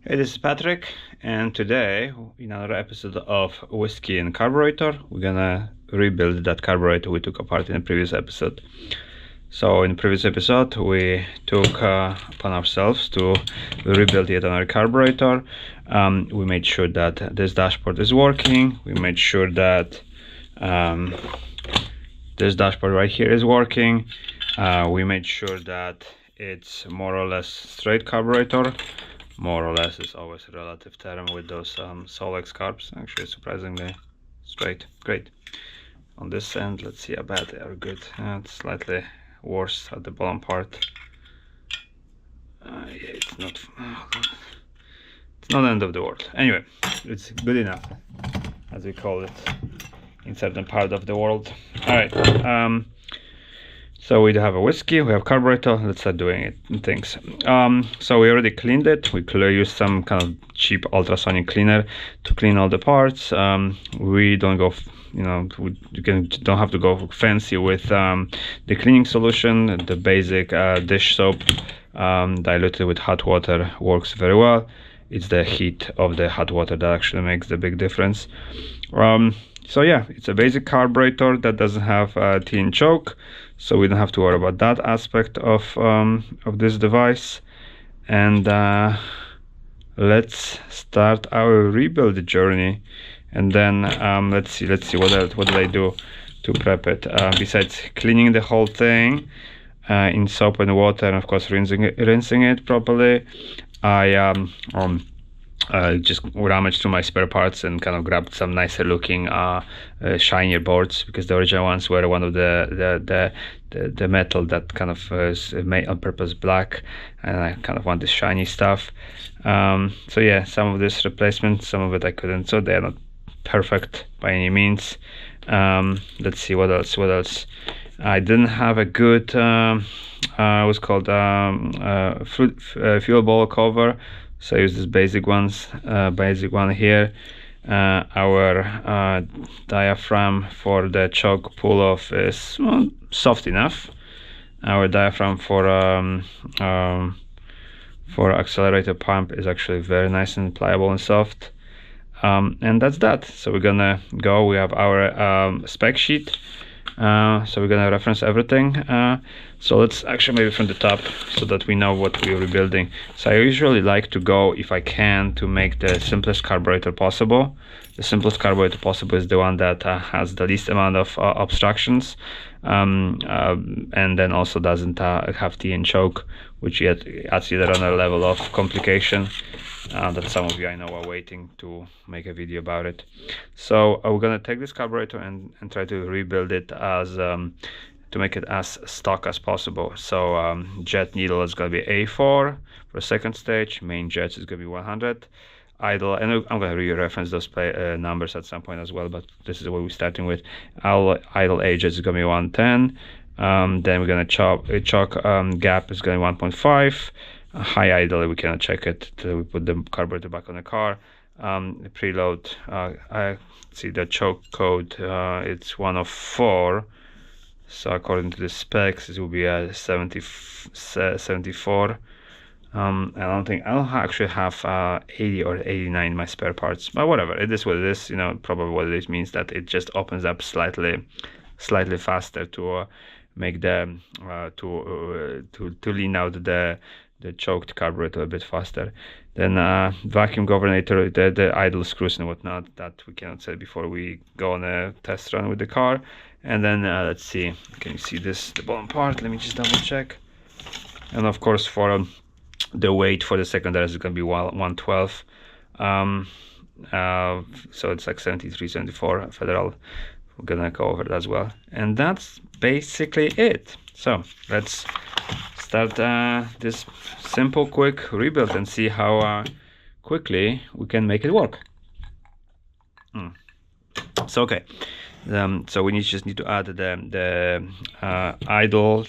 Hey, this is Patrick, and today, in another episode of Whiskey and Carburetor, we're gonna rebuild that carburetor we took apart in the previous episode. So, in the previous episode, we took upon ourselves to rebuild yet another carburetor. We made sure that this dashboard is working. We made sure that this dashboard right here is working. We made sure that it's more or less straight carburetor. More or less is always a relative term with those Solex carbs. Actually, surprisingly straight. Great. On this end, let's see how bad they are. Good. It's slightly worse at the bottom part. Yeah, it's not the end of the world. Anyway, it's good enough, as we call it in certain part of the world. All right. So we have a whiskey, we have carburetor. Let's start doing things. So we already cleaned it. We used some kind of cheap ultrasonic cleaner to clean all the parts. We don't go, don't have to go fancy with the cleaning solution. The basic dish soap diluted with hot water works very well. It's the heat of the hot water that actually makes the big difference. So yeah, it's a basic carburetor that doesn't have a tin choke, so we don't have to worry about that aspect of this device. And let's start our rebuild journey. And then let's see what did I do to prep it besides cleaning the whole thing in soap and water, and of course rinsing it properly. I just rummaged through my spare parts and kind of grabbed some nicer looking shinier boards, because the original ones were one of the metal that kind of is made on purpose black, and I kind of want this shiny stuff. So yeah, some of this replacement, some of it I couldn't, so they're not perfect by any means. Let's see what else. I didn't have a good what's called fuel bowl cover. So I use this basic one here. Our diaphragm for the choke pull-off is soft enough. Our diaphragm for accelerator pump is actually very nice and pliable and soft. And that's that. So we're gonna go. We have our spec sheet. So we're gonna reference everything. So let's actually maybe from the top, so that we know what we're rebuilding. So I usually like to go, if I can, to make the simplest carburetor possible. The simplest carburetor possible is the one that has the least amount of obstructions, and then also doesn't have tea and choke, which adds yet another level of complication that some of you I know are waiting to make a video about it. So we're gonna take this carburetor and try to rebuild it as to make it as stock as possible. So jet needle is gonna be A4 for second stage. Main jets is gonna be 100. Idle, and I'm gonna re-reference those numbers at some point as well, but this is what we're starting with. Idle age is gonna be 110. Then we're gonna choke gap is gonna be 1.5. High idle, we cannot check it till we put the carburetor back on the car. The preload, I see the choke code, it's 1 of 4. So according to the specs, it will be a 74. I don't actually have 80 or 89 in my spare parts, but whatever, it is what it is. Probably what it is means that it just opens up slightly faster to make the to lean out the choked carburetor a bit faster. Then vacuum governor, the idle screws and whatnot, that we cannot say before we go on a test run with the car. And then let's see, can you see this, the bottom part? Let me just double check. And of course, for the weight for the secondary is going to be 112. So it's like 73, 74 federal. We're gonna go over that as well. And that's basically it. So let's start this simple, quick rebuild and see how quickly we can make it work. So okay. So we just need to add the idle,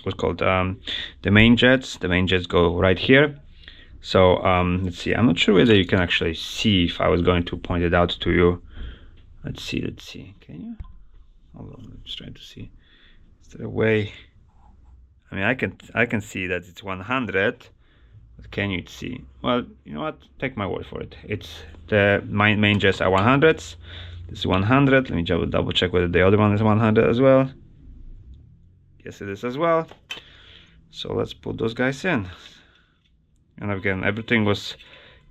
what's called the main jets. The main jets go right here. So let's see. I'm not sure whether you can actually see. If I was going to point it out to you, let's see. Can you? Hold on. I'm just trying to see. Is there a way? I mean, I can see that it's 100, What can you see? Well, you know what? Take my word for it. It's the main jets are 100s. This is 100. Let me double check whether the other one is 100 as well. Yes, it is as well. So let's put those guys in. And again, everything was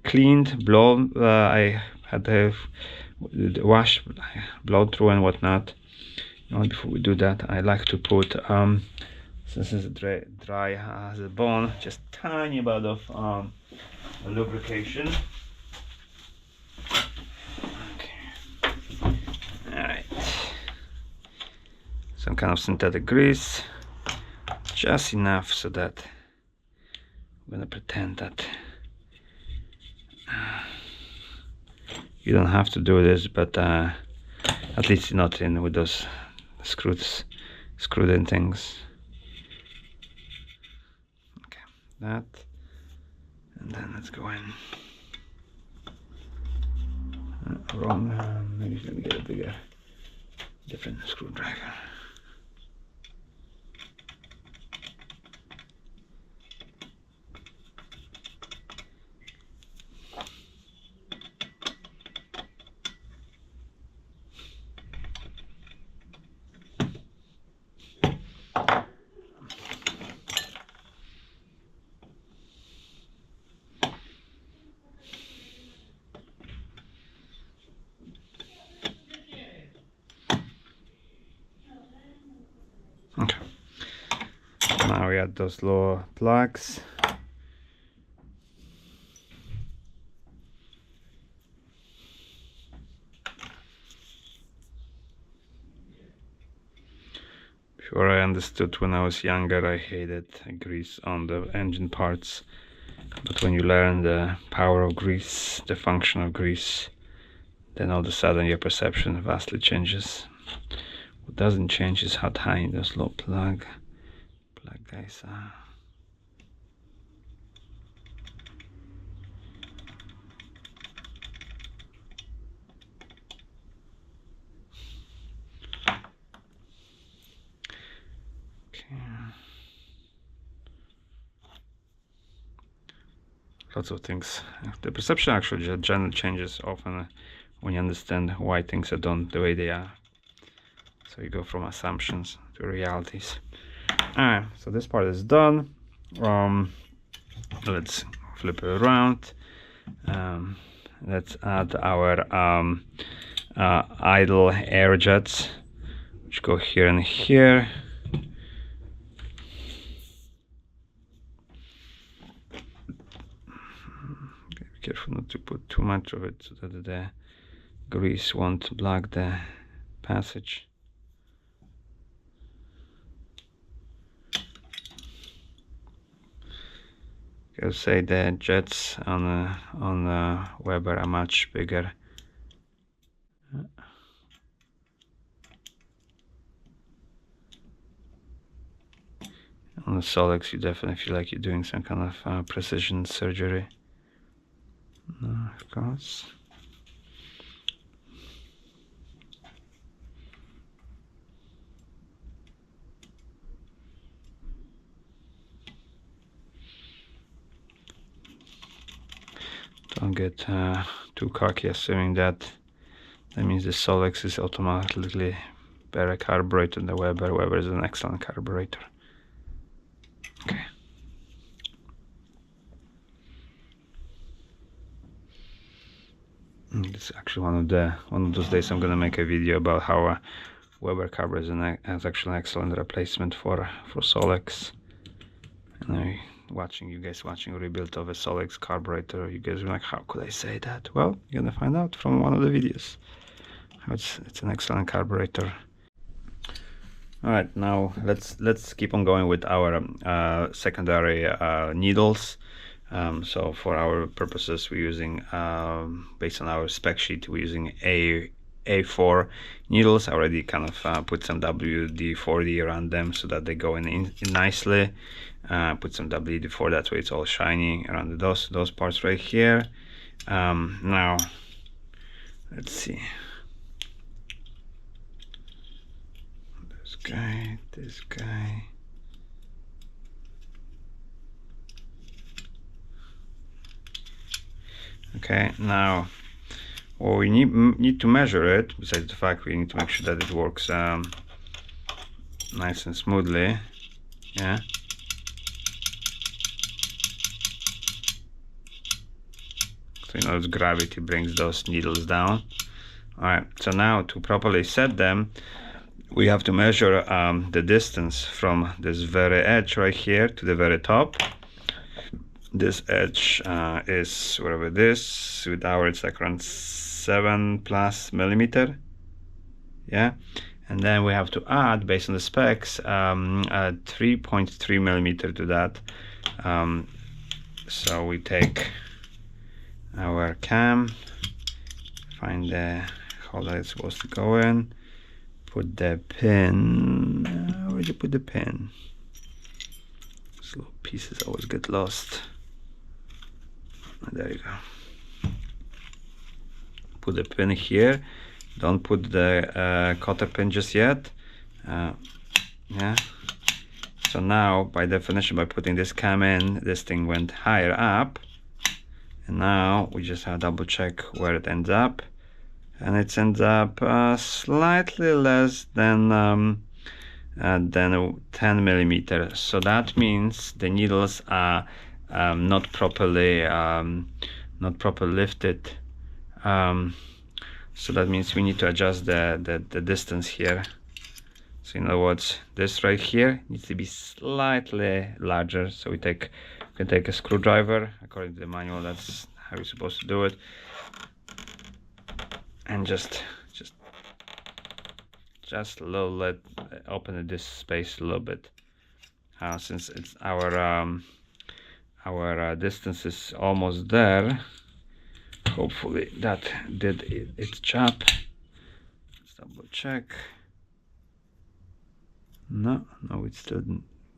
cleaned, blown. I had the wash, blown through and whatnot. You know, before we do that, I like to put since it's dry as a bone, just tiny bit of lubrication. Okay. All right. Some kind of synthetic grease, just enough so that I'm gonna pretend that you don't have to do this, but at least not in with those screwed in things. Okay, that, and then let's go in. Wrong. Maybe let me get a bigger, different screwdriver. Okay. Now we add those lower plugs. Before I understood when I was younger, I hated grease on the engine parts. But when you learn the power of grease, the function of grease, then all of a sudden your perception vastly changes. What doesn't change is how tiny those little plug guys are. Okay. Lots of things. The perception actually generally changes often when you understand why things are done the way they are. So you go from assumptions to realities. Alright, so this part is done. Let's flip it around. Let's add our idle air jets, which go here and here. Be careful not to put too much of it so that the grease won't block the passage. I would say the jets on the Weber are much bigger. On the Solex, you definitely feel like you're doing some kind of precision surgery. Of course. Don't get too cocky assuming that means the Solex is automatically better carburetor than the Weber. Weber is an excellent carburetor. Okay. It's actually one of those days I'm gonna make a video about how Weber carburetor is actually an excellent replacement for Solex. And you guys watching a rebuild of a Solex carburetor, you guys are like, how could I say that? Well, you're gonna find out from one of the videos. It's an excellent carburetor. All right, now let's keep on going with our secondary needles. So for our purposes, we're using based on our spec sheet, we're using A4 needles. I already kind of put some WD-40 around them so that they go in nicely. Put some WD-40, that way it's all shiny around those parts right here. Now let's see. This guy. Okay, now what we need to measure it, besides the fact we need to make sure that it works nice and smoothly. Yeah. So you know, gravity brings those needles down. Alright, so now to properly set them, we have to measure the distance from this very edge right here to the very top. This edge is whatever it is. With our, it's like around 7+ millimeter. Yeah, and then we have to add, based on the specs, 3.3 millimeter to that. So we take our cam, find the hole that it's supposed to go in, put the pin. Where did you put the pin? These little pieces always get lost. There you go. Put the pin here. Don't put the cotter pin just yet. Yeah. So now, by definition, by putting this cam in, this thing went higher up. And now we just have to double check where it ends up. And it ends up slightly less than 10 millimeters. So that means the needles are not properly lifted. So that means we need to adjust the distance here. So in other words, this right here needs to be slightly larger. So we can take a screwdriver, according to the manual. That's how you're supposed to do it. And just a little, open this space a little bit. Since it's our distance is almost there. Hopefully that did its job. Let's double check. No, it's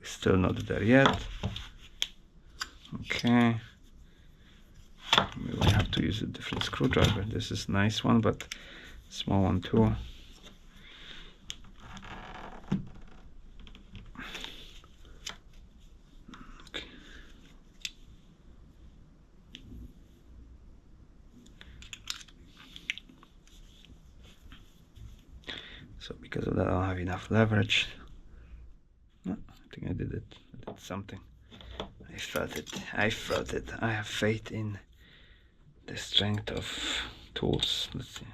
still not there yet. Okay. We will have to use a different screwdriver. This is a nice one, but small one too. Okay. So because of that, I don't have enough leverage. No, I think I did it. I did something. I felt it. I have faith in the strength of tools. Let's see.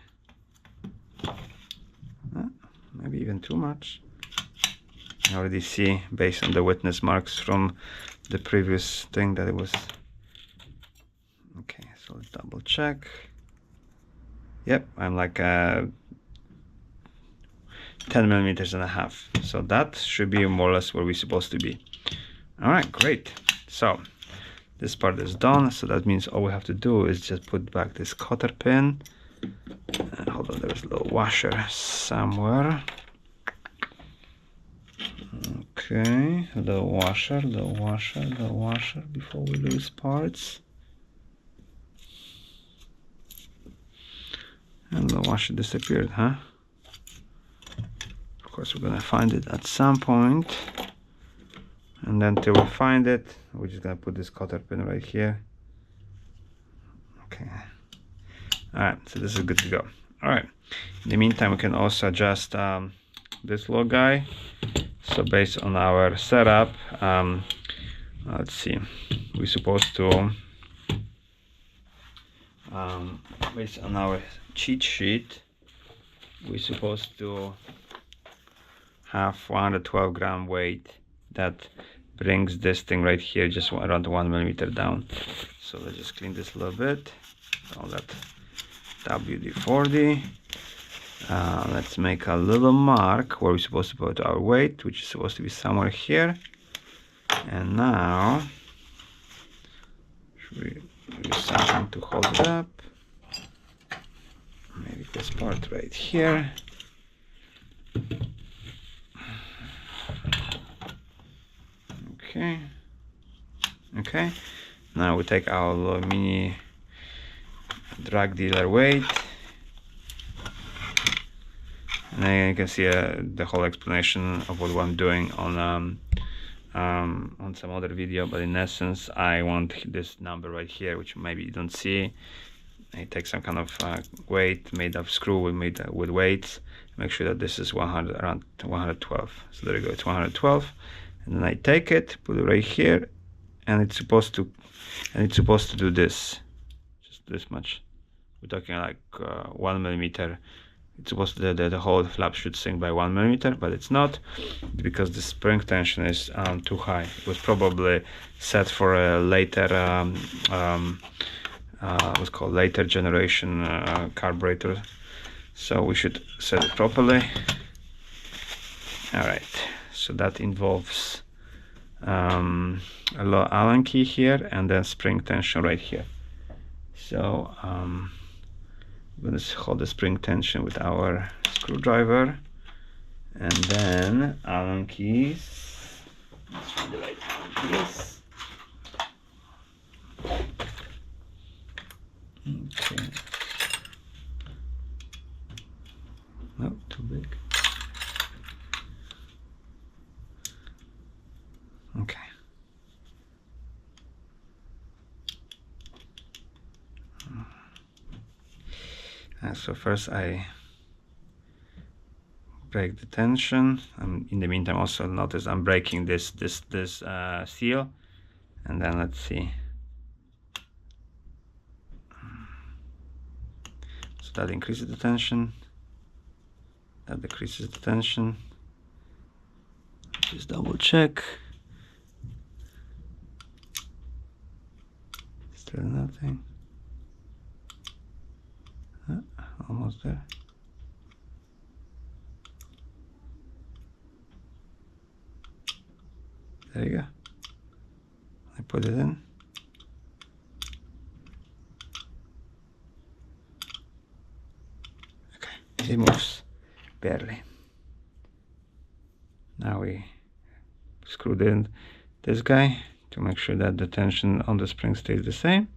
Maybe even too much. I already see, based on the witness marks from the previous thing, that it was okay. So let's double check. Yep, I'm like 10 millimeters and a half. So that should be more or less where we're supposed to be. All right, great. So this part is done. So that means all we have to do is just put back this cotter pin. Hold on, there's a little washer somewhere. Okay, the washer before we lose parts. And the washer disappeared, huh? Of course, we're gonna find it at some point. And then till we find it, we're just gonna put this cotter pin right here. Okay. Alright, so this is good to go. Alright. In the meantime, we can also adjust this little guy. So based on our setup, let's see, we're supposed to, based on our cheat sheet, we're supposed to have 112 gram weight. That brings this thing right here just around 1 millimeter down. So let's just clean this a little bit. All that WD-40. Let's make a little mark where we're supposed to put our weight, which is supposed to be somewhere here. And now, should we use something to hold it up? Maybe this part right here. Okay. Now we take our little mini drug dealer weight. And then you can see the whole explanation of what I'm doing on some other video, but in essence I want this number right here, which maybe you don't see. I take some kind of weight made of screw made with weights. Make sure that this is 100, around 112. So there you go, it's 112. And then I take it, put it right here, and it's supposed to do this, just this much. We're talking like 1 millimeter. It's supposed to the whole flap should sink by 1 millimeter, but it's not, because the spring tension is too high. It was probably set for a later what's called later generation carburetor, so we should set it properly. All right, so that involves a little Allen key here and then spring tension right here. So I'm going to hold the spring tension with our screwdriver, and then Allen keys. Let's find the right Allen keys. Okay. No, too big. Okay. So first I break the tension. In the meantime, also notice I'm breaking this seal, and then let's see. So that increases the tension. That decreases the tension. Just double check. Still nothing. Almost there. There you go. I put it in. Okay, it moves barely. Now we screwed in this guy to make sure that the tension on the spring stays the same.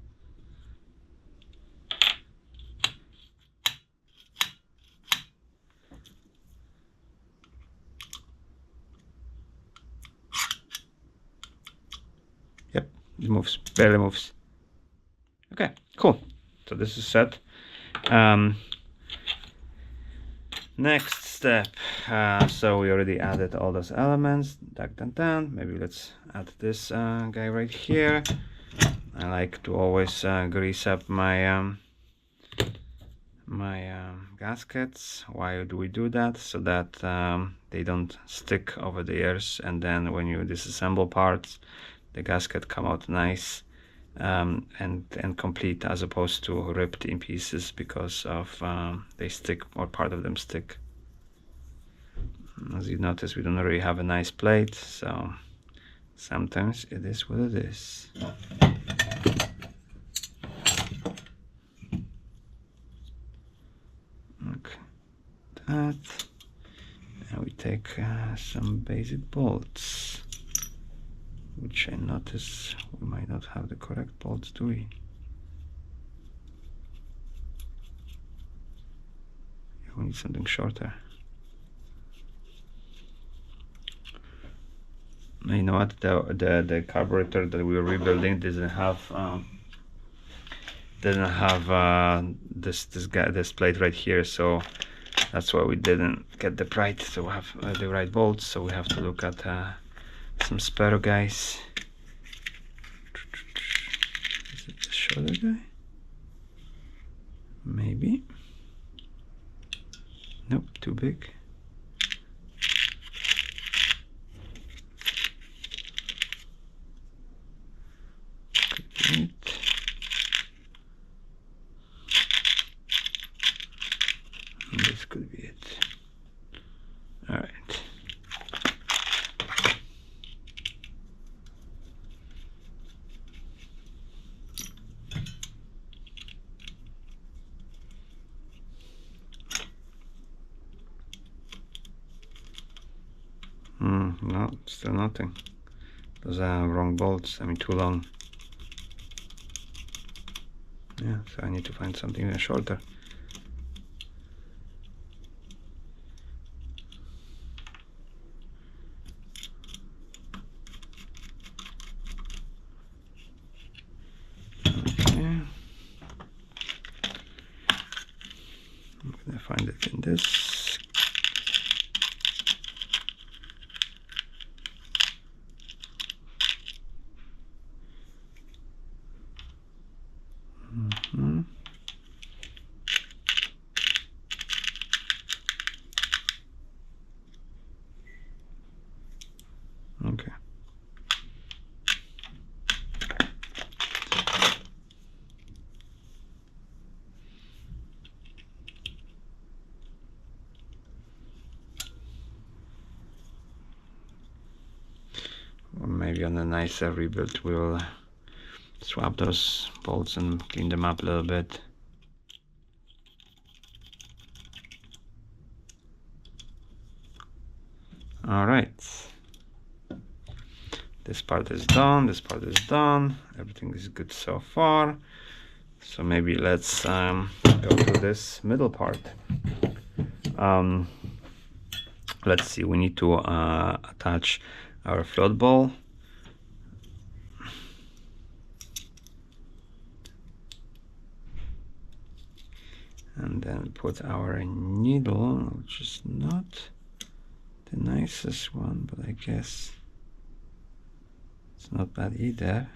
Yep, it moves, barely moves. Okay, cool. So this is set. Next step, so we already added all those elements. Maybe let's add this guy right here. I like to always grease up my gaskets. Why do we do that? So that they don't stick over the years, and then when you disassemble parts, the gasket come out nice and complete, as opposed to ripped in pieces because of they stick, or part of them stick. As you notice, we don't really have a nice plate, so sometimes it is what it is. Okay, that, and we take some basic bolts, which I notice we might not have the correct bolts, do we? Yeah, we need something shorter. You know what? The carburetor that we were rebuilding doesn't have this plate right here, so that's why we didn't get the right bolts. So we have to look at some spare guys. Is it the shoulder guy? Maybe. Nope, too big. Could be it. And this could be it. All right. No, still nothing. Those are wrong bolts. I mean, too long. Yeah, so I need to find something even shorter. Okay. find it in this. Okay. Or maybe on a nicer rebuild we'll swap those bolts and clean them up a little bit. All right. This part is done, this part is done, everything is good so far. So maybe let's go to this middle part. Let's see, we need to attach our float ball. And then put our needle, which is not the nicest one, but I guess it's not bad either.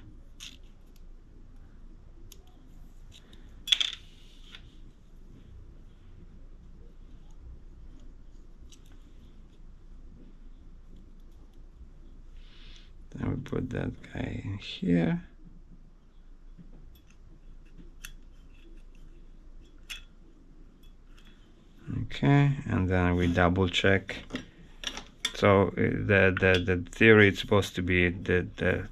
Then we put that guy in here. Okay, and then we double check. So the theory it's supposed to be the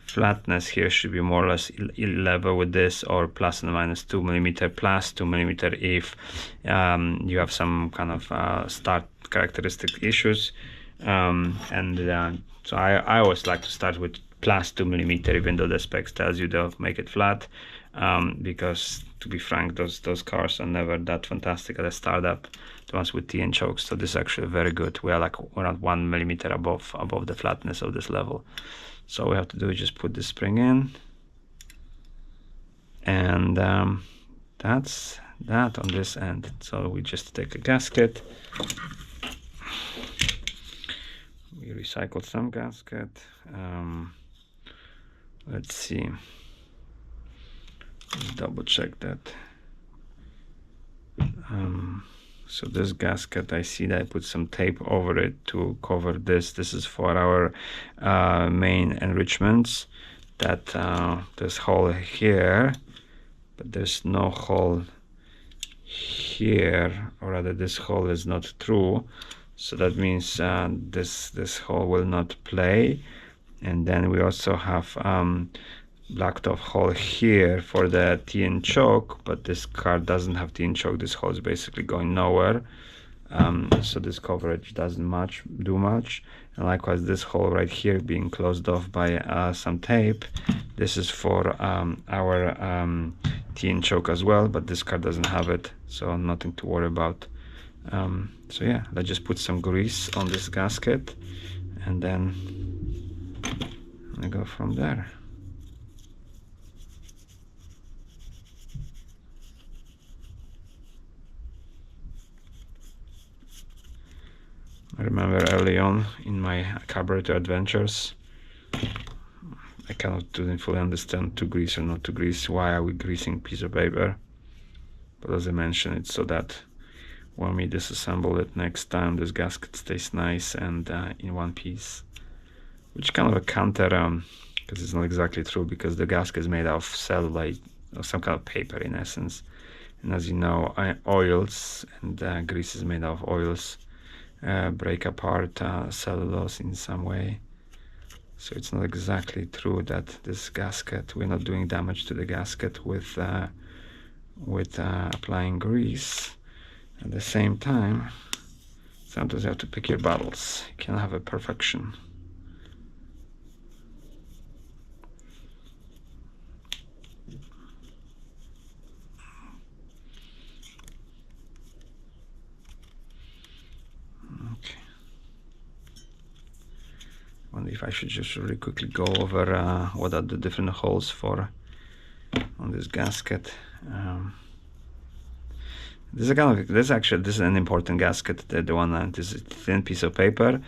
flatness here should be more or less level with this, or plus and minus 2 millimeter, plus 2 millimeter if you have some kind of start characteristic issues. So I always like to start with plus 2 millimeter, even though the specs tells you they'll make it flat, because to be frank, those cars are never that fantastic at a startup, the ones with T and chokes. So this is actually very good. We are like around 1 millimeter above the flatness of this level. So all we have to do is just put the spring in, and that's that on this end. So we just take a gasket. We recycled some gasket. Let's see. Let's double check that. So this gasket, I see that I put some tape over it to cover this. This is for our main enrichments. That this hole here, but there's no hole here, or rather this hole is not through. So that means this hole will not play. And then we also have blocked off hole here for the T and choke, but this car doesn't have T and choke. This hole is basically going nowhere. So this coverage doesn't do much. And likewise, this hole right here being closed off by some tape. This is for our T and choke as well, but this car doesn't have it, so nothing to worry about. So yeah, let's just put some grease on this gasket, and then I go from there. I remember early on in my carburetor adventures, I didn't fully understand to grease or not to grease. Why are we greasing piece of paper? But as I mentioned, it's so that when we disassemble it next time, this gasket stays nice and in one piece. Which kind of a counter, because it's not exactly true, because the gasket is made of cellulite or some kind of paper in essence. And as you know, oils and grease is made of oils. Break apart cellulose in some way, so it's not exactly true that this gasket, we're not doing damage to the gasket with applying grease. At the same time, sometimes you have to pick your battles. You can't have a perfection. I wonder if I should just really quickly go over what are the different holes for on this gasket. This is kind of this is an important gasket. The one this is a thin piece of paper.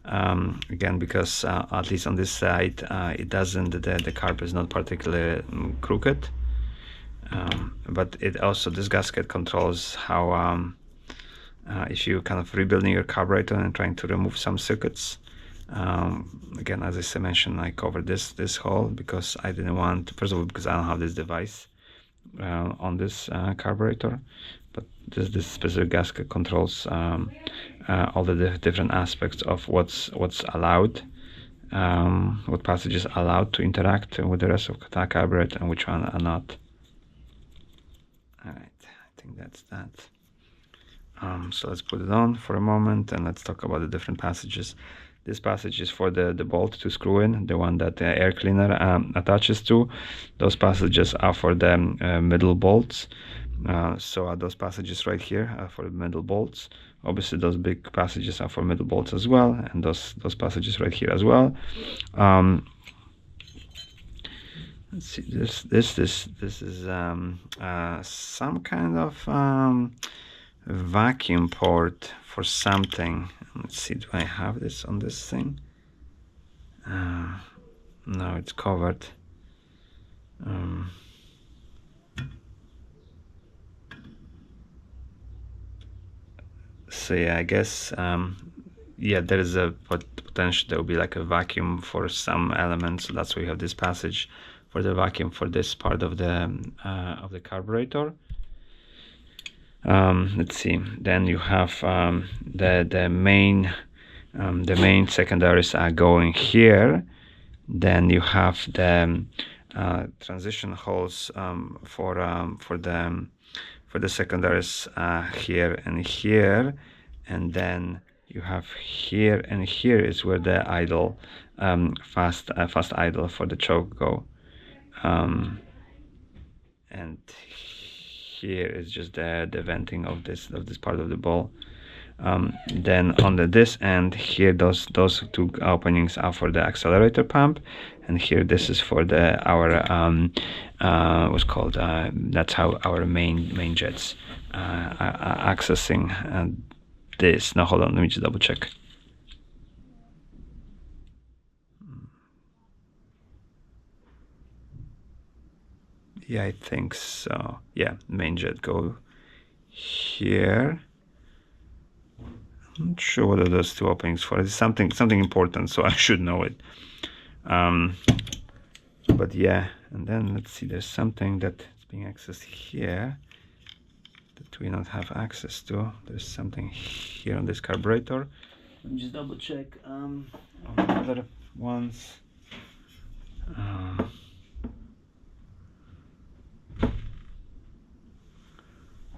Again, because at least on this side, it doesn't. The carb is not particularly crooked. But it also, this gasket controls how if you kind of rebuilding your carburetor and trying to remove some circuits. Again, as I mentioned, I covered this hole because I didn't want, first of all, because I don't have this device on this carburetor, but this specific gasket controls all the different aspects of what's allowed, what passages are allowed to interact with the rest of the carburetor and which one are not. All right, I think that's that. So let's put it on for a moment and let's talk about the different passages. This passage is for the bolt to screw in, the one that the air cleaner attaches to. Those passages are for the middle bolts. So those passages right here are for the middle bolts. Obviously those big passages are for middle bolts as well, and those passages right here as well. Let's see, this is some kind of vacuum port for something. Let's see, do I have this on this thing? No, it's covered. So yeah, I guess yeah, there is a potential there will be like a vacuum for some elements, so that's why you have this passage for the vacuum for this part of the carburetor. Let's see, then you have the main secondaries are going here. Then you have the transition holes for the secondaries here and here, and then you have here and here is where the idle fast idle for the choke go, and here is just the venting of this part of the ball. Then on this end here, those two openings are for the accelerator pump, and here this is for our what's called that's how our main jets are accessing this. Now hold on, let me just double check. Yeah, I think so. Yeah, main jet go here. I'm not sure what are those two openings for. It's something important, so I should know it. But yeah, and then let's see, there's something that is being accessed here that we don't have access to. There's something here on this carburetor. Let me just double check on the other ones.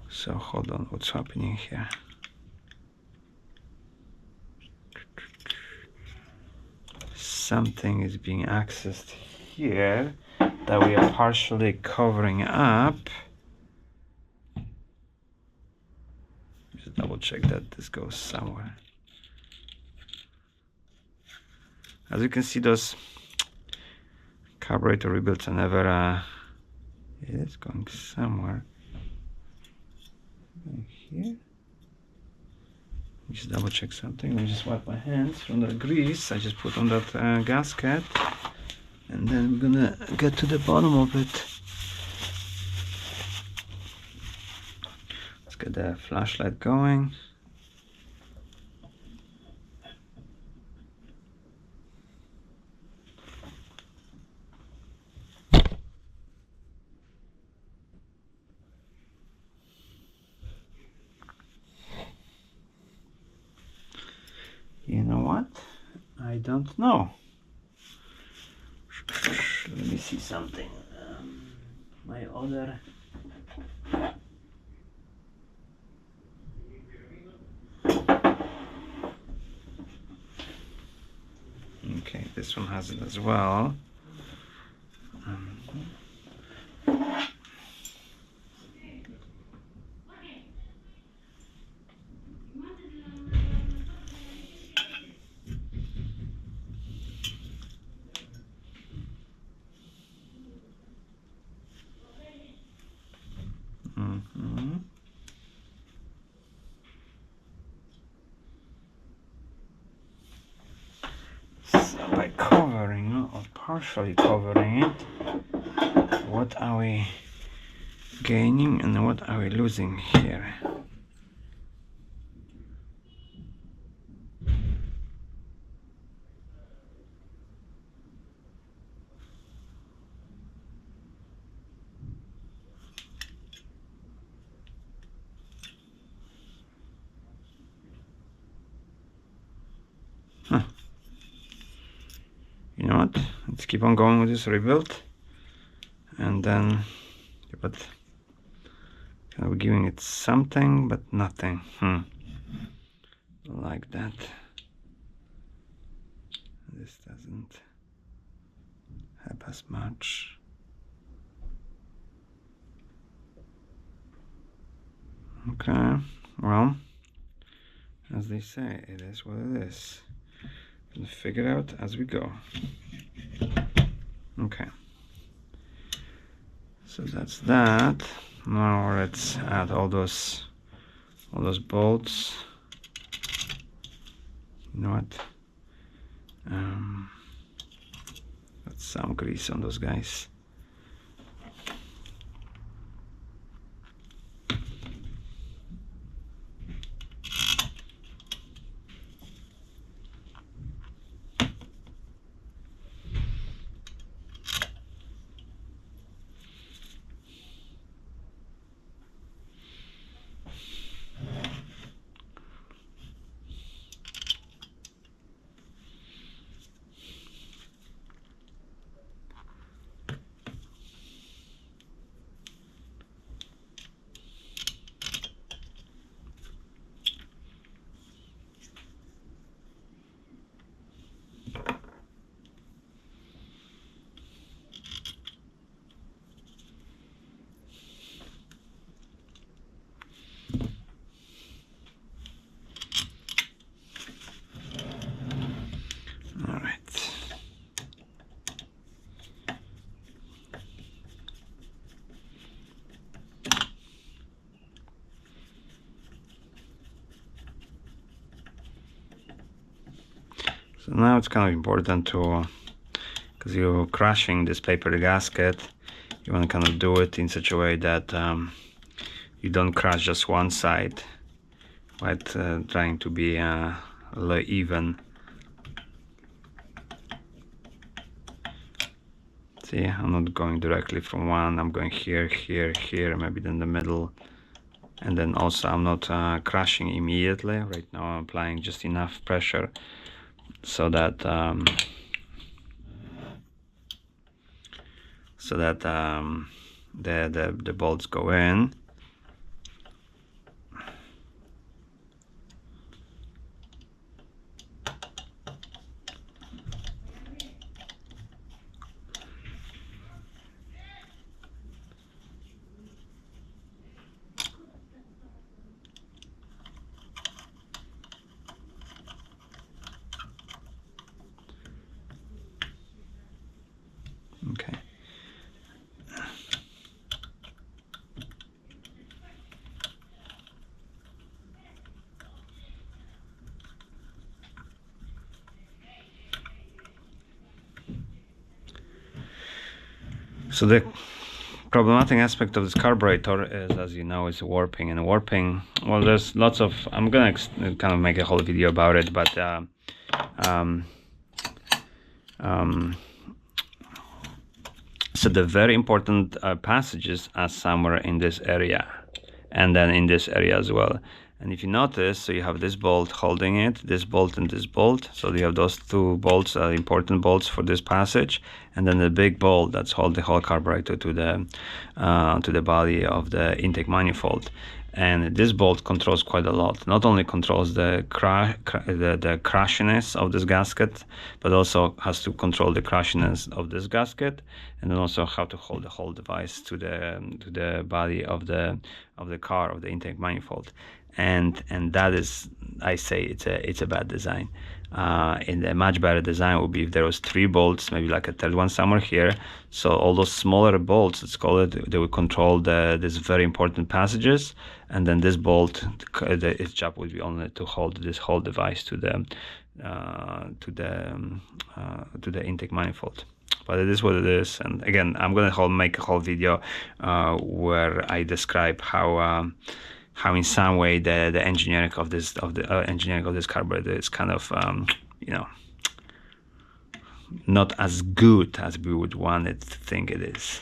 So hold on, what's happening here? Something is being accessed here that we are partially covering up. Just double check that this goes somewhere. As you can see, those carburetor rebuilds are never it is going somewhere here. Just double check something. Let me just wipe my hands from the grease I just put on that gasket, and then we're gonna get to the bottom of it. Let's get the flashlight going. You know what? I don't know. Let me see something. My other. Okay, this one has it as well. partially covering it. What are we gaining and what are we losing here? You know what? Let's keep on going with this rebuild, and then, but kind of giving it something, but nothing. Like that. This doesn't have as much. Okay, well, as they say, it is what it is. We'll figure it out as we go. Okay, so that's that. Now let's add all those bolts. You know what? Put some grease on those guys. So now it's kind of important to, because you're crushing this paper gasket, you want to kind of do it in such a way that you don't crush just one side, but trying to be a little even. See, I'm not going directly from one, I'm going here, here, here, maybe in the middle. And then also I'm not crushing immediately. Right now I'm applying just enough pressure so that the bolts go in. Okay. So the problematic aspect of this carburetor is, as you know, is warping. And warping, well, there's lots of, I'm gonna kind of make a whole video about it, but so the very important passages are somewhere in this area, and then in this area as well. And if you notice, so you have this bolt holding it, this bolt and this bolt. So you have those two bolts, important bolts for this passage, and then the big bolt that's hold the whole carburetor to the body of the intake manifold. And this bolt controls quite a lot. Not only controls the crashiness of this gasket, but also has to control the crashiness of this gasket, and then also how to hold the whole device to the body of the car, of the intake manifold. And that is, I say, it's a bad design. And a much better design would be if there was 3 bolts, maybe like a third one somewhere here. So all those smaller bolts, let's call it, they would control these very important passages, and then this bolt, its job would be only to hold this whole device to the intake manifold. but it is what it is. And again, I'm gonna make a whole video where I describe how in some way the engineering of this carburetor is kind of you know, not as good as we would want it to think it is.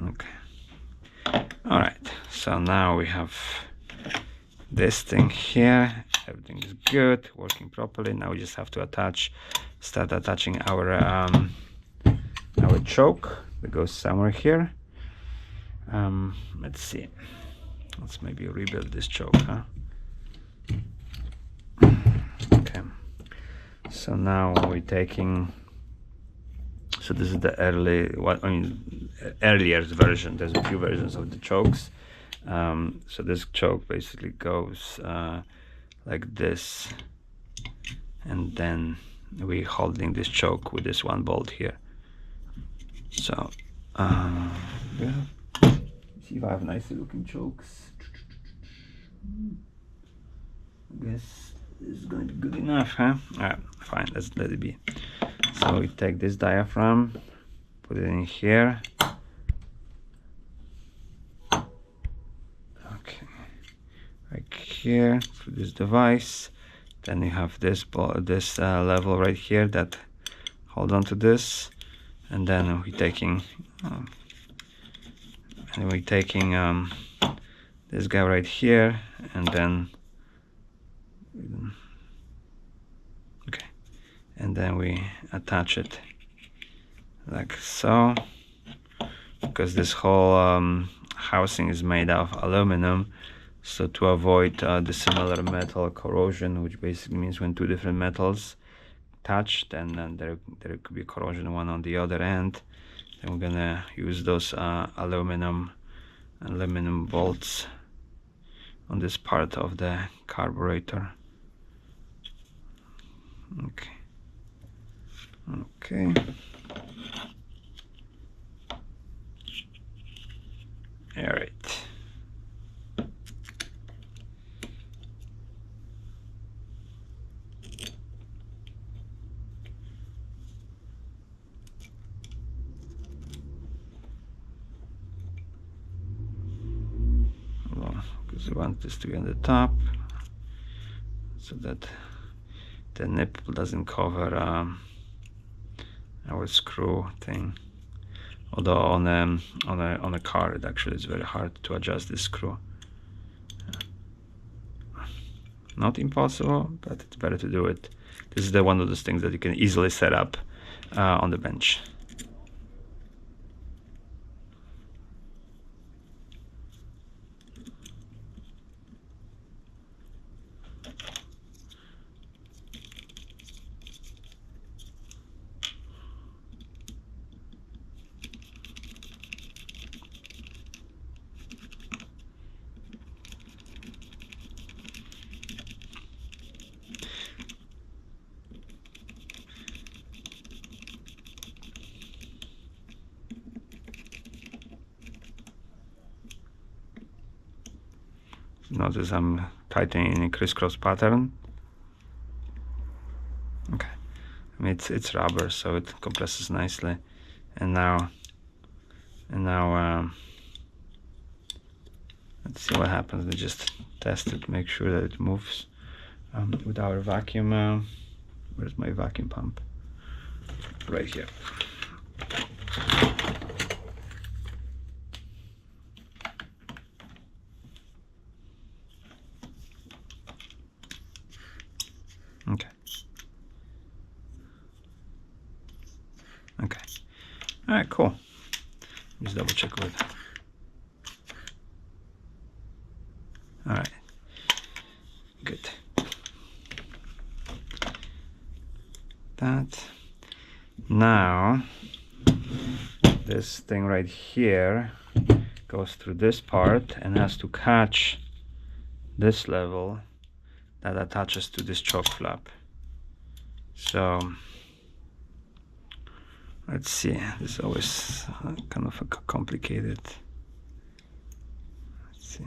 Okay. All right. So now we have this thing here. Everything is good, working properly. Now we just have to start attaching our choke that goes somewhere here. Let's see. Let's maybe rebuild this choke, huh? Okay. So now we're taking. So this is the earlier version. There's a few versions of the chokes. So this choke basically goes like this, and then we're holding this choke with this one bolt here. So yeah. See if I have nicely looking chokes. I guess this is going to be good enough, huh? Alright, fine, let's let it be. So we take this diaphragm, put it in here. Okay, right here for this device. Then you have this level right here that hold on to this, and then we're taking this guy right here, and then okay, and then we attach it like so, because this whole housing is made of aluminum. So to avoid the similar metal corrosion, which basically means when two different metals touch, then there could be corrosion one on the other end. Then we're gonna use those aluminum bolts on this part of the carburetor. Okay. All right. Because we want this to be on the top, so that the nipple doesn't cover our screw thing. Although on a car, it actually is very hard to adjust this screw. Not impossible, but it's better to do it. This is one of those things that you can easily set up on the bench. Notice I'm tightening in a crisscross pattern. Okay, I mean it's rubber, so it compresses nicely. And now let's see what happens. We just test it, make sure that it moves with our vacuum. Where's my vacuum pump? Right here. Okay. Okay. All right, cool. Just double check with. All right. Good. That. Now, this thing right here goes through this part and has to catch this level that attaches to this choke flap. So let's see, this is always kind of complicated. Let's see.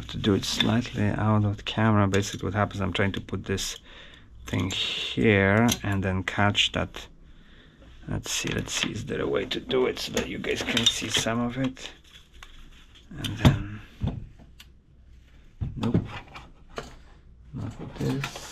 to do it slightly out of the camera. Basically what happens, I'm trying to put this thing here and then catch that. Let's see, is there a way to do it so that you guys can see some of it? And then, nope, not with this.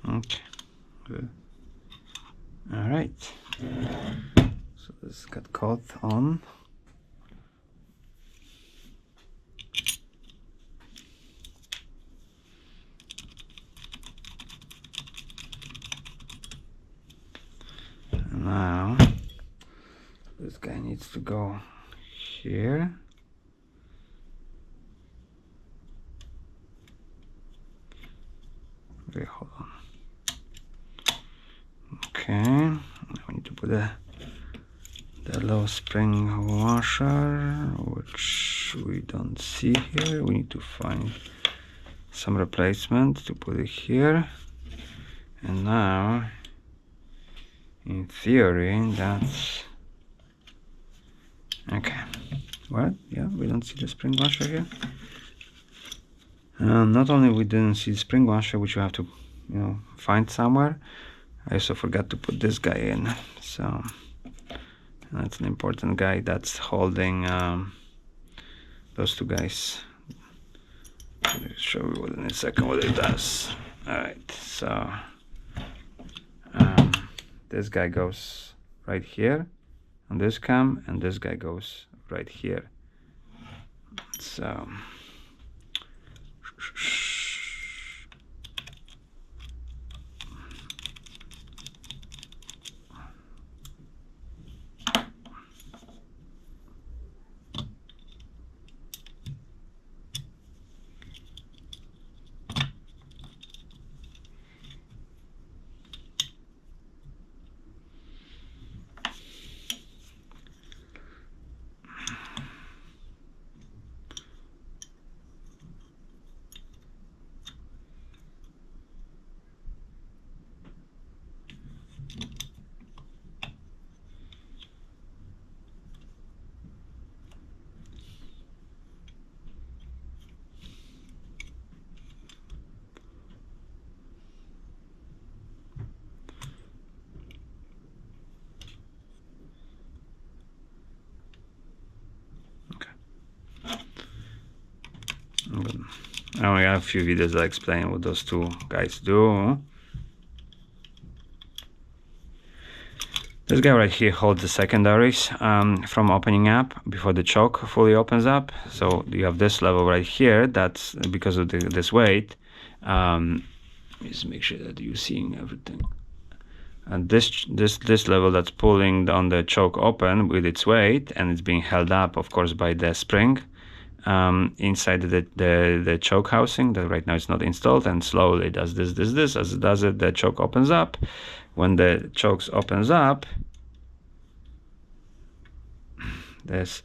Okay, good. All right, so this got caught on. And now this guy needs to go here. Okay, hold on. Okay, now we need to put the low spring washer, which we don't see here. We need to find some replacement to put it here. And now, in theory, that's okay. What? Yeah, we don't see the spring washer here. Not only we didn't see the spring washer, which we have to, find somewhere. I also forgot to put this guy in, so that's an important guy that's holding those two guys. I'll show you in a second what it does. Alright, so this guy goes right here on this cam, and this guy goes right here. So I only have a few videos that explain what those two guys do. This guy right here holds the secondaries from opening up before the choke fully opens up. So you have this level right here. That's because of this weight. Just make sure that you're seeing everything. And this level that's pulling down the choke open with its weight, and it's being held up, of course, by the spring inside the choke housing that right now is not installed, and slowly does this. As it does it, the choke opens up. When the choke opens up, this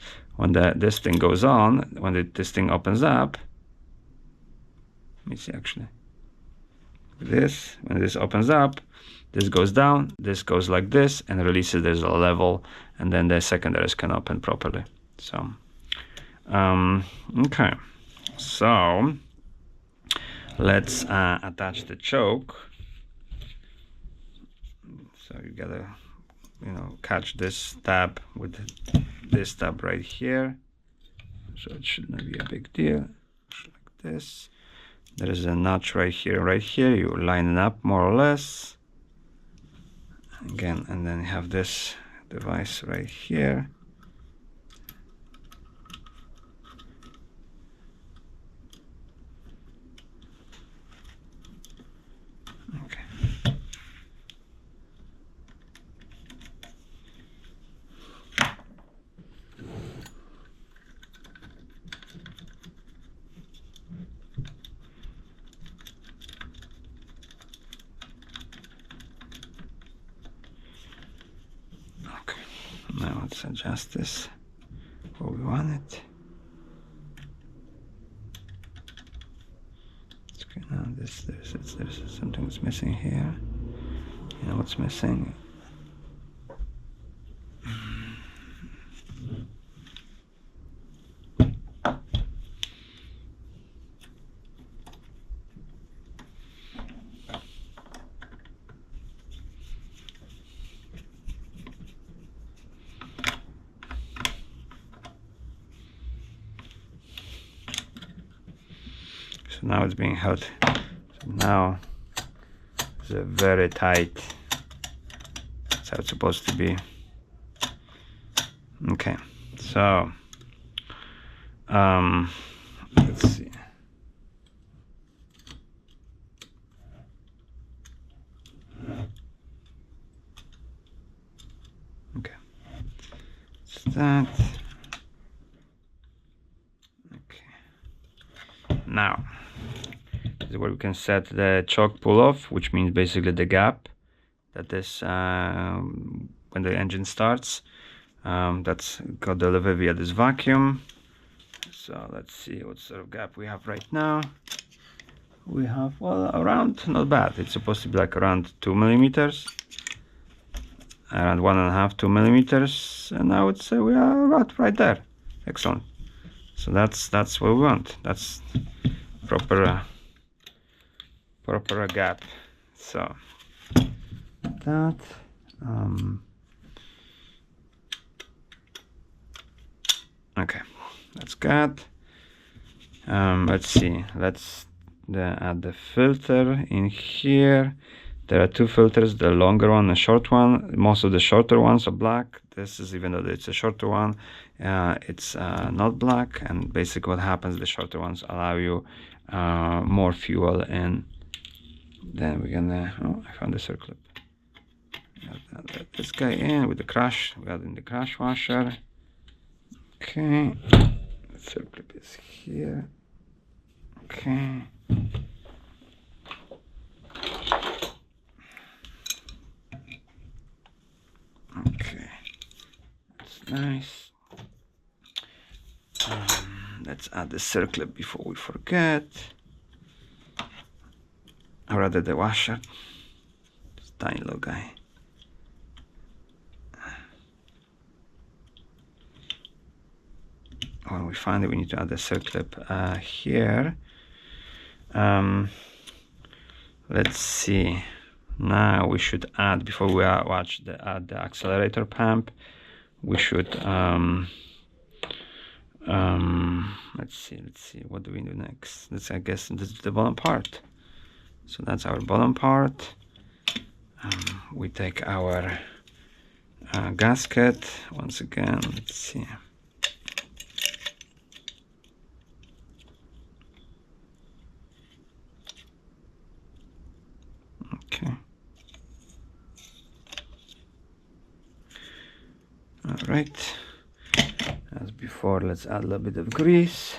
thing goes on. When this thing opens up, let me see actually. When this opens up, this goes down. This goes like this and releases. There's a level, and then the secondaries can open properly. So. Okay, so let's attach the choke. So you gotta, catch this tab with this tab right here. So it should not be a big deal. Like this. There is a notch right here, you line it up more or less again, and then you have this device right here. Okay. Okay, now let's adjust this where we want it. Okay, now there's something that's missing here. You know what's missing? So now it's being held. So now it's a very tight. That's how it's supposed to be. Okay, so let's see. Okay, it's that. Okay, now this is where we can set the choke pull off, which means basically the gap that is when the engine starts. That's got delivered via this vacuum. So let's see what sort of gap we have right now. We have, well, around, not bad. It's supposed to be like around 2 millimeters, around 1.5 2 millimeters, and I would say we are right there. Excellent. So that's what we want. That's proper gap. So that okay, that's good. Let's see, let's add the filter in here. There are two filters, the longer one and the short one. Most of the shorter ones are black. This is, even though it's a shorter one, it's not black. And basically what happens, the shorter ones allow you more fuel. And then we're gonna, oh, I found the circlip. Let this guy in with the crash. We add in the crash washer. Okay, the circlip is here. Okay. Okay, that's nice. Let's add the circlip before we forget. Or rather the washer. This tiny little guy. When we find it, we need to add the circlip here. Let's see. Now we should add, before we add the accelerator pump, we should let's see, what do we do next? I guess this is the bottom part. So that's our bottom part. We take our gasket once again. Let's see. Okay. All right. As before, let's add a little bit of grease.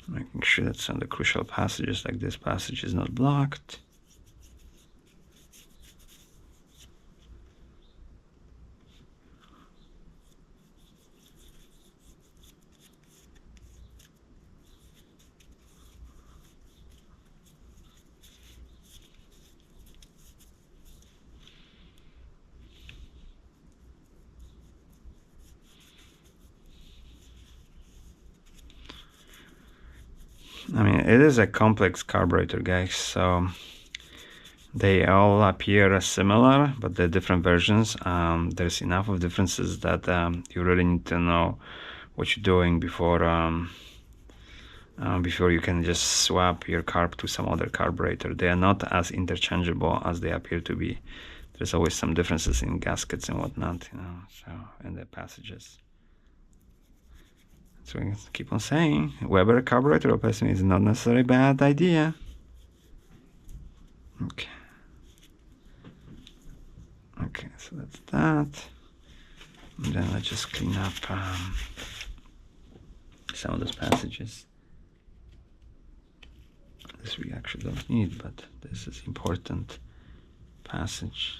Making sure that some of the crucial passages, like this passage, is not blocked. I mean, it is a complex carburetor, guys, so they all appear similar, but they're different versions. There's enough of differences that you really need to know what you're doing before you can just swap your carb to some other carburetor. They are not as interchangeable as they appear to be. There's always some differences in gaskets and whatnot, you know, so, in the passages. So we keep on saying, Weber carburetor replacement is not necessarily a bad idea. Okay. Okay, so that's that. And then let's just clean up some of those passages. This we actually don't need, but this is important passage.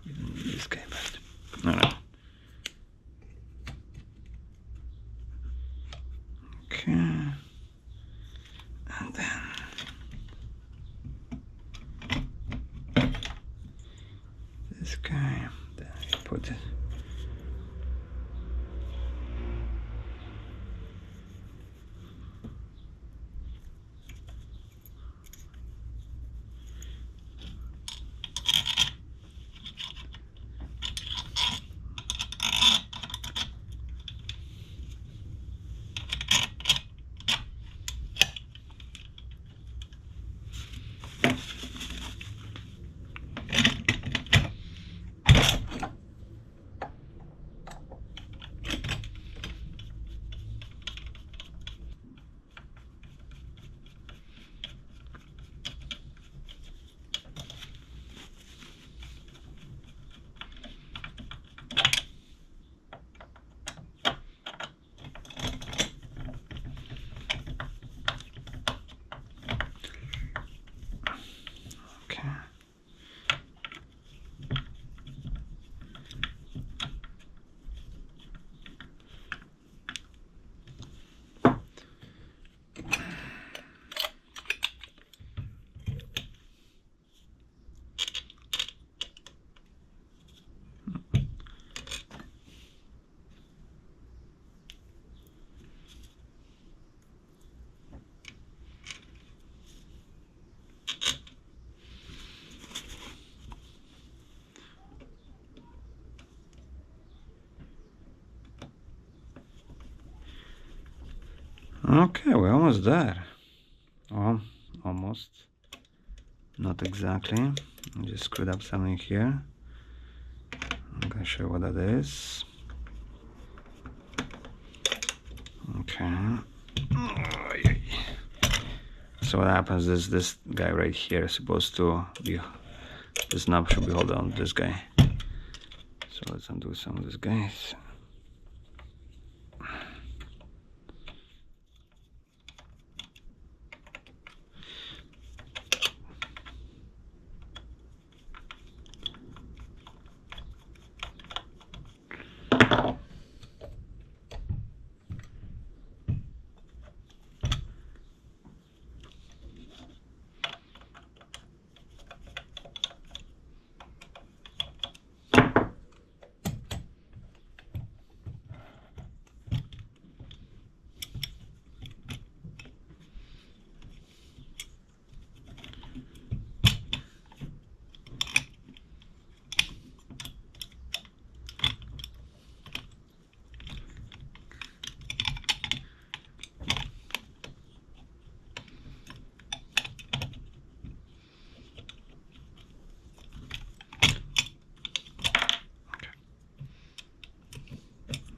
We don't need this guy, but no. Okay, and then this guy. Then I put it. Okay, we're almost there. Well, almost. Not exactly. I just screwed up something here. I'm gonna show you what that is. Okay. So what happens is this guy right here is supposed to be, this knob should be holding on to this guy. So let's undo some of these guys.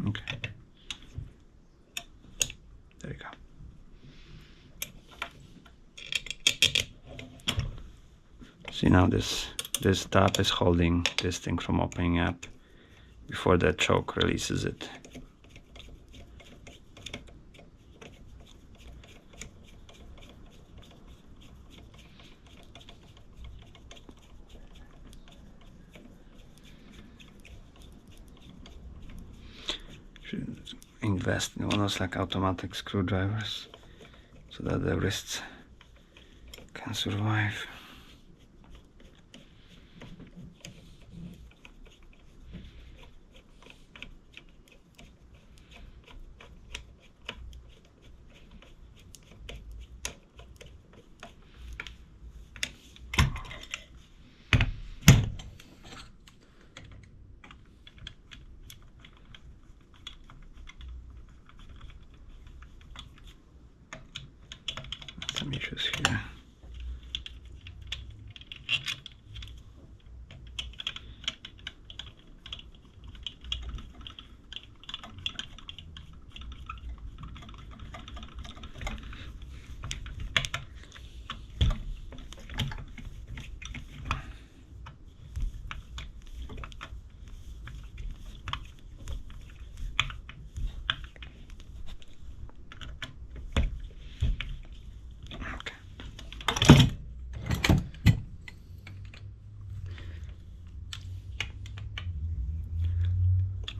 Okay. There you go. See, now this top is holding this thing from opening up before the choke releases it. Should invest in one of those like automatic screwdrivers so that the wrists can survive. let me just here.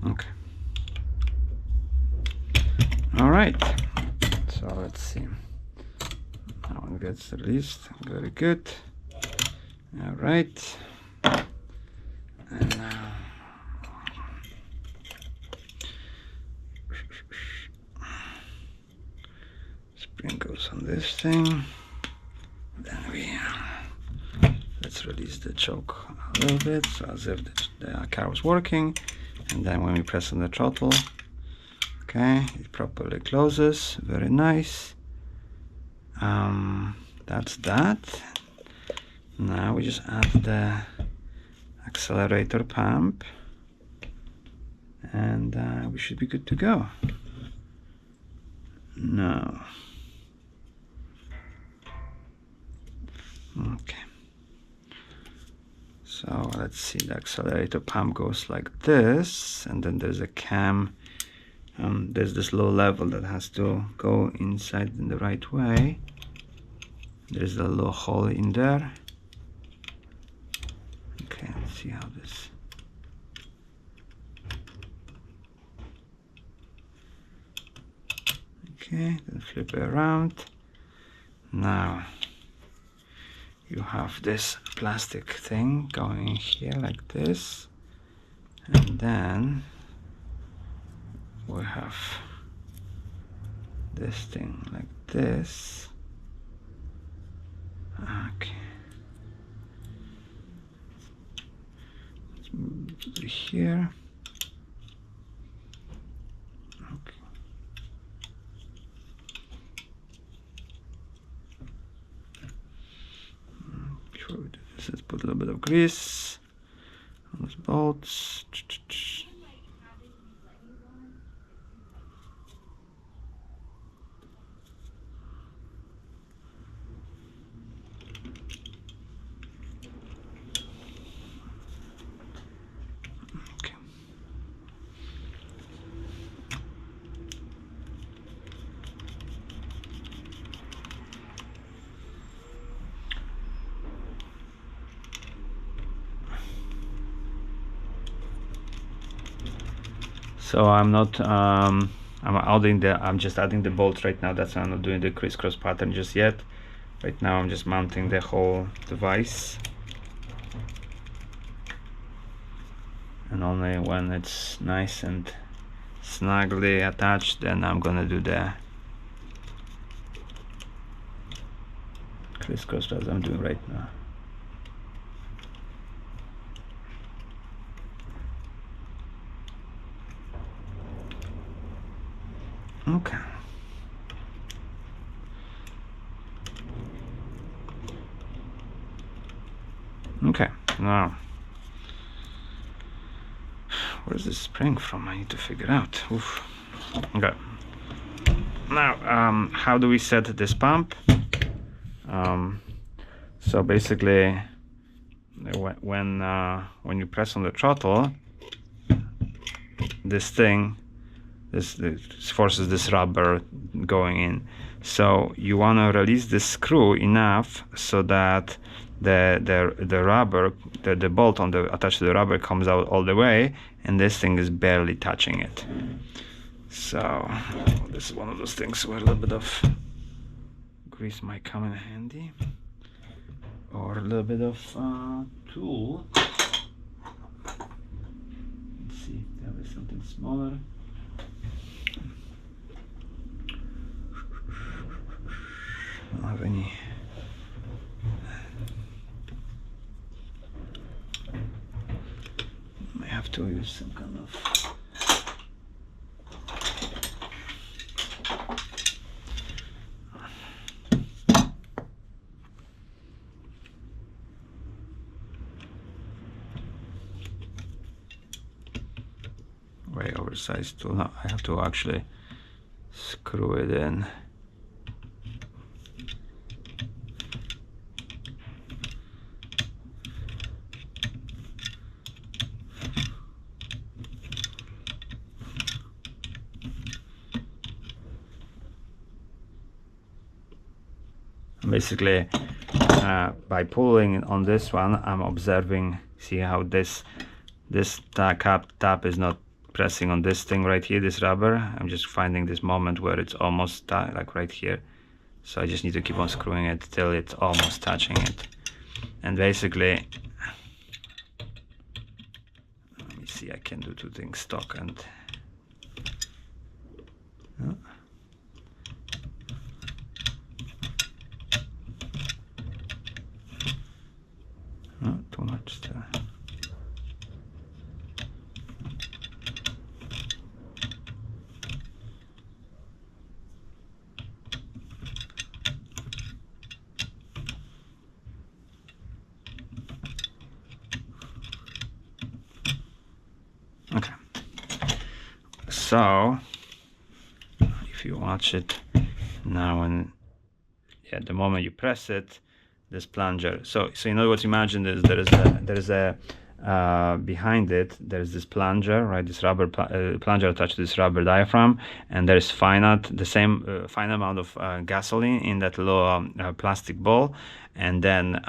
Okay. All right. So let's see. That one gets released. Very good. All right. And now spring goes on this thing. Then let's release the choke a little bit, so as if the car was working. And then when we press on the throttle, okay, it properly closes. Very nice. That's that. Now we just add the accelerator pump, and we should be good to go. No. Okay. So let's see, the accelerator pump goes like this, and then there's a cam. There's this low level that has to go inside in the right way. There's a little hole in there. Okay, let's see how this. Okay, then flip it around. Now you have this plastic thing going in here like this, and then we have this thing like this. Okay, let's move it to here. Okay. Before we do this, let's put a little bit of grease on those bolts. So I'm not I'm just adding the bolts right now. That's why I'm not doing the crisscross pattern just yet. Right now I'm just mounting the whole device, and only when it's nice and snugly attached, then I'm gonna do the crisscross as I'm doing right now. Okay. Okay, now where's this spring from? I need to figure out. Oof. Okay. Now, how do we set this pump? So basically, when you press on the throttle, this thing, this forces this rubber going in. So you want to release the screw enough so that the rubber, the bolt attached to the rubber comes out all the way, and this thing is barely touching it. So this is one of those things where a little bit of grease might come in handy, or a little bit of tool. Let's see if there is something smaller. I don't have any. I have to use some kind of. way oversized tool. No, I have to actually screw it in. Basically, by pulling on this one, I'm observing, see how this tap is not pressing on this thing right here, this rubber. I'm just finding this moment where it's almost like right here. So I just need to keep on screwing it till it's almost touching it. And basically, let me see, I can do two things, stock and too much there. Okay, so if you watch it now, and yeah, the moment you press it, this plunger. So in other words, imagine there is a behind it there's this plunger, right? This rubber plunger attached to this rubber diaphragm, and there is the same fine amount of gasoline in that little plastic ball, and then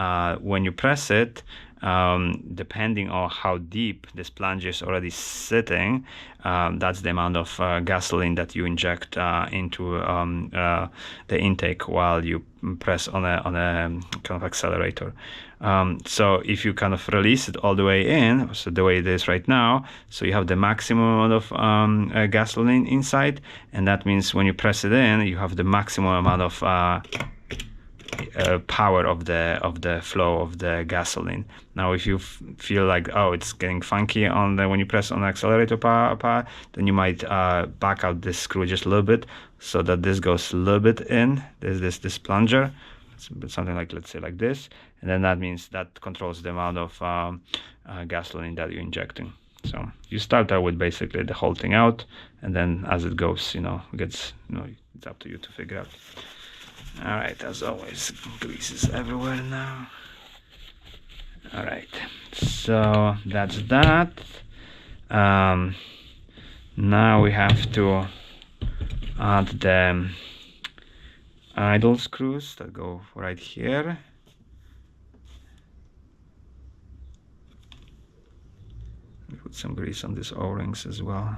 when you press it, depending on how deep this plunger is already sitting, that's the amount of gasoline that you inject into the intake while you press on a kind of accelerator. So if you kind of release it all the way in, so the way it is right now, so you have the maximum amount of gasoline inside, and that means when you press it in, you have the maximum amount of power of the flow of the gasoline. Now if you feel like, oh, it's getting funky on when you press on the accelerator power, then you might back out this screw just a little bit so that this goes a little bit in. There's this plunger, something like, let's say like this, and then that means that controls the amount of gasoline that you're injecting. So you start out with basically the whole thing out, and then as it goes, it's up to you to figure out. All right, as always, grease is everywhere now. All right, so that's that. Now we have to add the idle screws that go right here. Put some grease on these O-rings as well.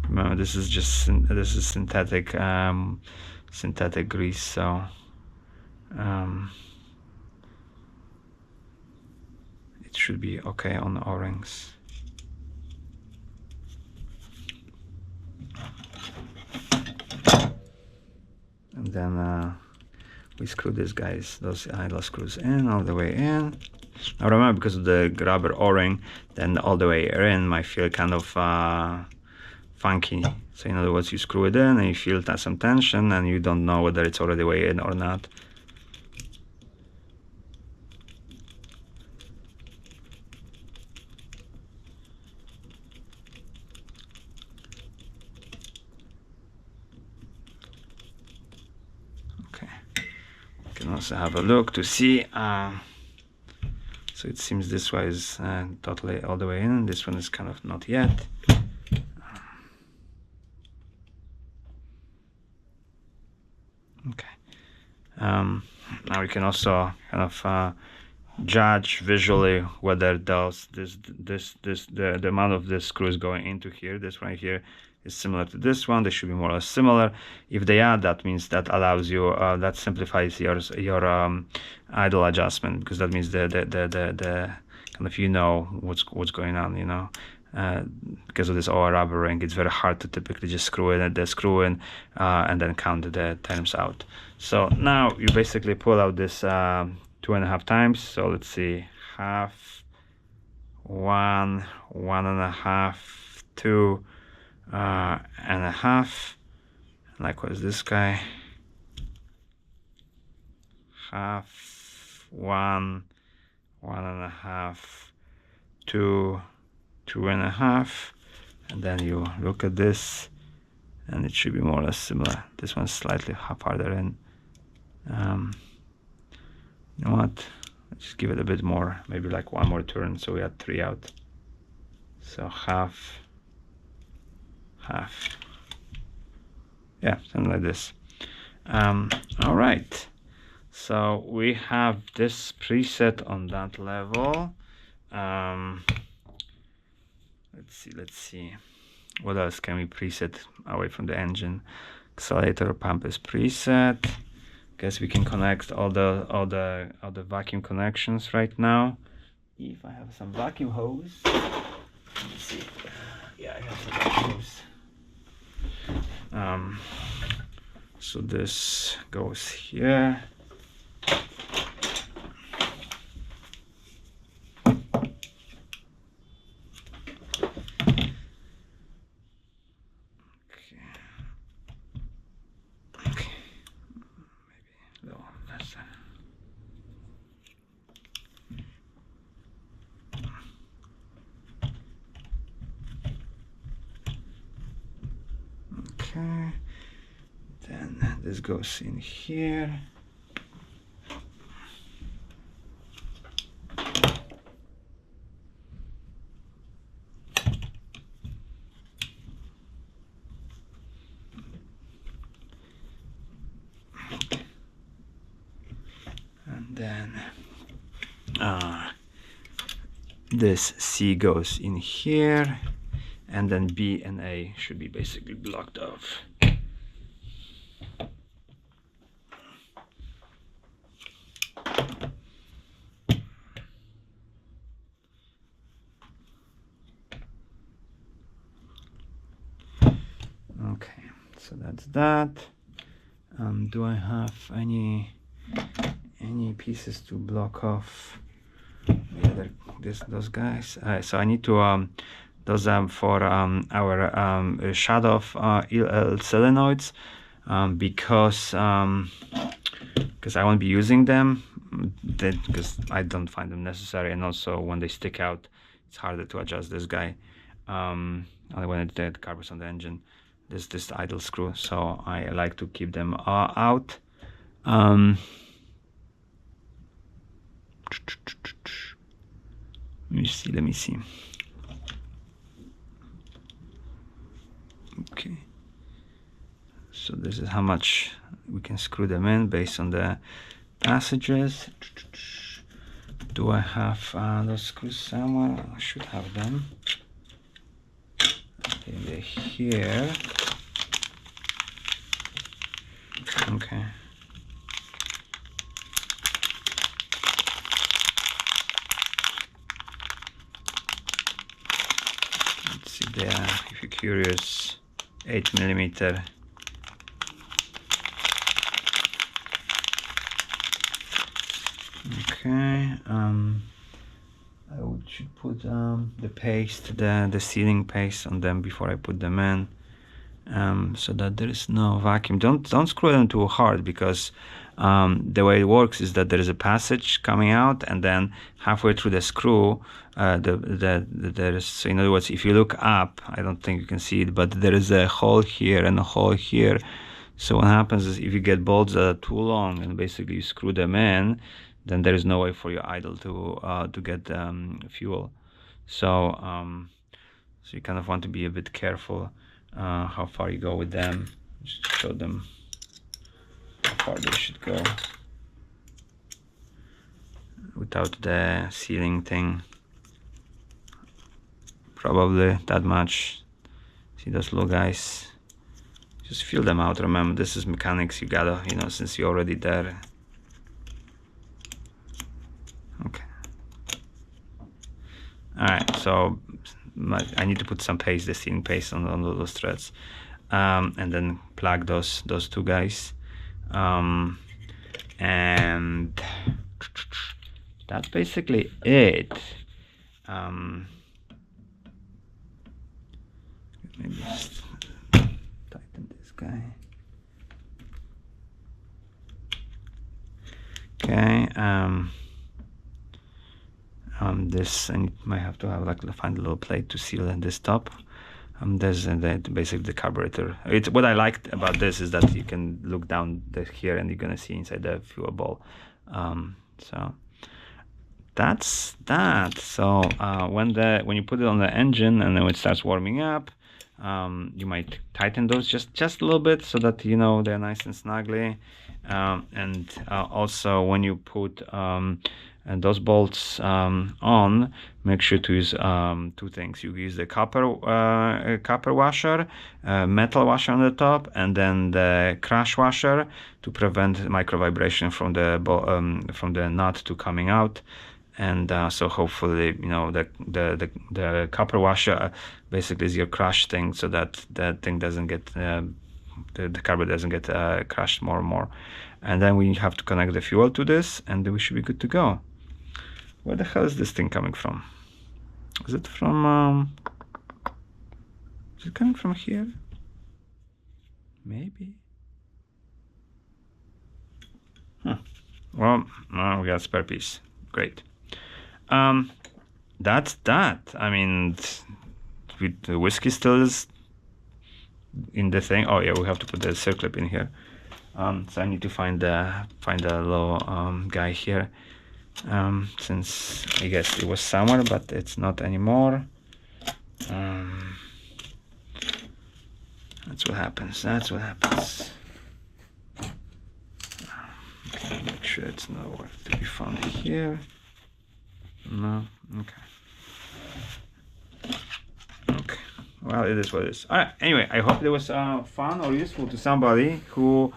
Remember, this is synthetic synthetic grease, so it should be okay on the O-rings. And then we screw those idle screws in all the way in. Now remember, because of the rubber O-ring, then all the way in might feel kind of funky. So in other words, you screw it in and you feel some tension and you don't know whether it's already way in or not. Okay, you can also have a look to see. So it seems this one is totally all the way in, this one is kind of not yet. Okay. Now we can also kind of judge visually whether the amount of this screw is going into here. This one here is similar to this one. They should be more or less similar. If they are, that means that allows you that simplifies your idle adjustment, because that means the kind of what's going on, because of this OR rubber ring, it's very hard to typically just screw in and then count the terms out. So now you basically pull out this 2.5 times. So let's see, half, 1, 1.5, 2 and a half. Likewise this guy, half, 1, 1.5, 2, 2.5, and then you look at this and it should be more or less similar. This one's slightly farther in. You know what, let's just give it a bit more, maybe like one more turn, so we had 3 out. So half, yeah, something like this. All right, so we have this preset on that level. Let's see what else can we preset away from the engine. Accelerator, pump is preset. Guess we can connect all the vacuum connections right now. If I have some vacuum hose. Let me see. Yeah, I have some vacuum hose. So this goes here. Okay, then this goes in here. And then this C goes in here, and then B and A should be basically blocked off. Okay, so that's that. Do I have any pieces to block off those guys? So I need to those for our shut-off solenoids, because I won't be using them, because I don't find them necessary, and also when they stick out, it's harder to adjust this guy. Only when the carburetor's on the engine. This idle screw, so I like to keep them out. Let me see. Okay, so this is how much we can screw them in based on the passages. Do I have those screws somewhere? I should have them. They're here. Okay. Let's see there, if you're curious, 8mm. Okay, I should put the paste, the sealing paste on them before I put them in, so that there is no vacuum. Don't screw them too hard, because the way it works is that there is a passage coming out, and then halfway through the screw, there is, so in other words, if you look up, I don't think you can see it, but there is a hole here and a hole here. So what happens is, if you get bolts that are too long and basically you screw them in, then there is no way for your idle to get fuel. So so you kind of want to be a bit careful how far you go with them. Just show them how far they should go without the sealing thing. Probably that much. See those little guys? Just feel them out. Remember, this is mechanics. You gotta, since you're already there. Okay. All right. So I need to put some paste, the sealing paste, on those threads, and then plug those two guys, and that's basically it. Maybe just tighten this guy. Okay. this, and you might have to have like find a little plate to seal this top. There's basically the carburetor. It's what I liked about this is that you can look down here and you're gonna see inside the fuel bowl. So that's that. So when you put it on the engine and then it starts warming up, you might tighten those just a little bit so that you know they're nice and snugly. And also when you put and those bolts on, make sure to use two things. You use the copper washer, metal washer on the top, and then the crash washer to prevent micro vibration from the nut to coming out. And so hopefully, you know, the copper washer basically is your crash thing, so that that thing doesn't get the carburetor doesn't get crashed more and more. And then we have to connect the fuel to this, and we should be good to go. Where the hell is this thing coming from? Is it from is it coming from here? Maybe. Well, we got a spare piece. Great. That's that. I mean, the whiskey still is in the thing. Oh yeah, we have to put the circlip in here. So I need to find a little guy here. Since I guess it was somewhere, but it's not anymore. That's what happens. That's what happens. Okay, make sure it's nowhere to be found here. No. Okay. Okay. Well, it is what it is. All right. Anyway, I hope it was fun or useful to somebody who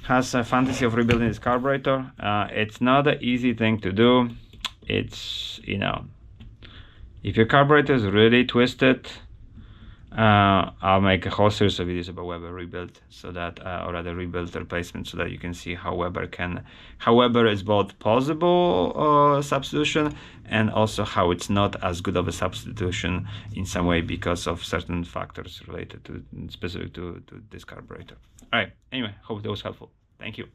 has a fantasy of rebuilding his carburetor. It's not an easy thing to do. It's, you know, if your carburetor is really twisted, I'll make a whole series of videos about Weber rebuild, so that or rather rebuild replacement, so that you can see how Weber is both plausible substitution, and also how it's not as good of a substitution in some way because of certain factors related to specific to this carburetor. All right. Anyway, hope that was helpful. Thank you.